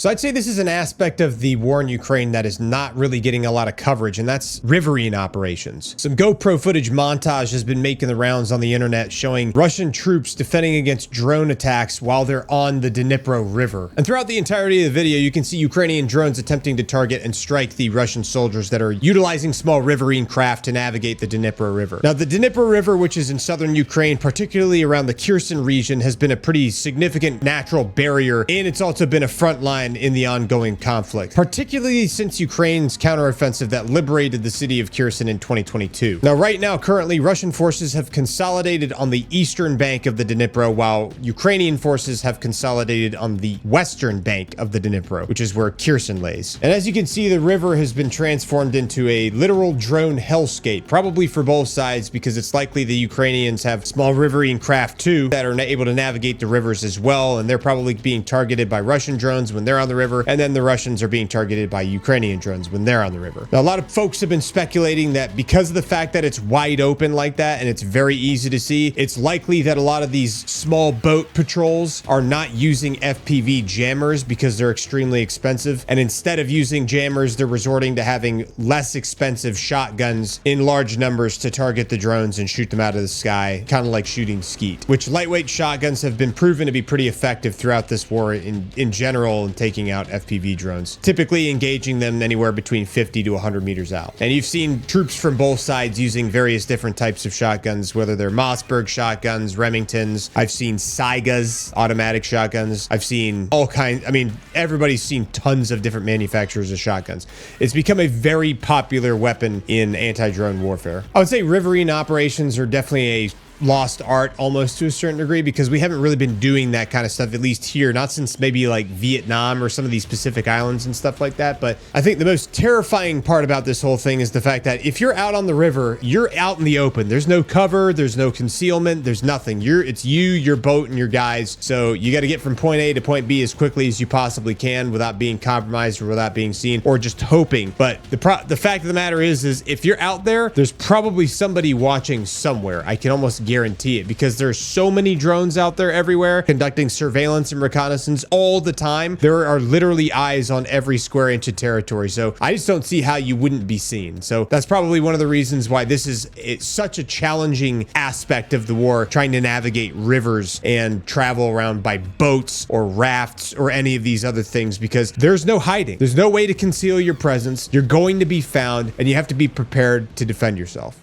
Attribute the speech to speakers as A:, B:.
A: So I'd say this is an aspect of the war in Ukraine that is not really getting a lot of coverage, and that's riverine operations. Some GoPro footage montage has been making the rounds on the internet showing Russian troops defending against drone attacks while they're on the Dnipro River. And throughout the entirety of the video, you can see Ukrainian drones attempting to target and strike the Russian soldiers that are utilizing small riverine craft to navigate the Dnipro River. Now, the Dnipro River, which is in southern Ukraine, particularly around the Kherson region, has been a pretty significant natural barrier, and it's also been a front line in the ongoing conflict, particularly since Ukraine's counteroffensive that liberated the city of Kherson in 2022. Now, right now, currently, Russian forces have consolidated on the eastern bank of the Dnipro, while Ukrainian forces have consolidated on the western bank of the Dnipro, which is where Kherson lays. And as you can see, the river has been transformed into a literal drone hellscape, probably for both sides, because it's likely the Ukrainians have small riverine craft too that are able to navigate the rivers as well, and they're probably being targeted by Russian drones when they're on the river, and then the Russians are being targeted by Ukrainian drones when they're on the river. Now, a lot of folks have been speculating that because of the fact that it's wide open like that and it's very easy to see, it's likely that a lot of these small boat patrols are not using FPV jammers because they're extremely expensive, and instead of using jammers, they're resorting to having less expensive shotguns in large numbers to target the drones and shoot them out of the sky, kind of like shooting skeet, which lightweight shotguns have been proven to be pretty effective throughout this war in general in taking out FPV drones, typically engaging them anywhere between 50 to 100 meters out. And you've seen troops from both sides using various different types of shotguns, whether they're Mossberg shotguns, Remingtons. I've seen Saigas, automatic shotguns. I've seen all kinds. I mean, everybody's seen tons of different manufacturers of shotguns. It's become a very popular weapon in anti-drone warfare. I would say riverine operations are definitely a lost art almost to a certain degree, because we haven't really been doing that kind of stuff, at least here, not since maybe like Vietnam or some of these Pacific islands and stuff like that. But I think the most terrifying part about this whole thing is the fact that if you're out on the river, you're out in the open. There's no cover, there's no concealment, there's nothing. It's you, your boat, and your guys. So you got to get from point A to point B as quickly as you possibly can without being compromised or without being seen or just hoping. But the fact of the matter is if you're out there, there's probably somebody watching somewhere. I can almost guarantee it, because there's so many drones out there everywhere conducting surveillance and reconnaissance all the time. There are literally eyes on every square inch of territory. So I just don't see how you wouldn't be seen. So that's probably one of the reasons why it's such a challenging aspect of the war, trying to navigate rivers and travel around by boats or rafts or any of these other things, because there's no hiding. There's no way to conceal your presence. You're going to be found, and you have to be prepared to defend yourself.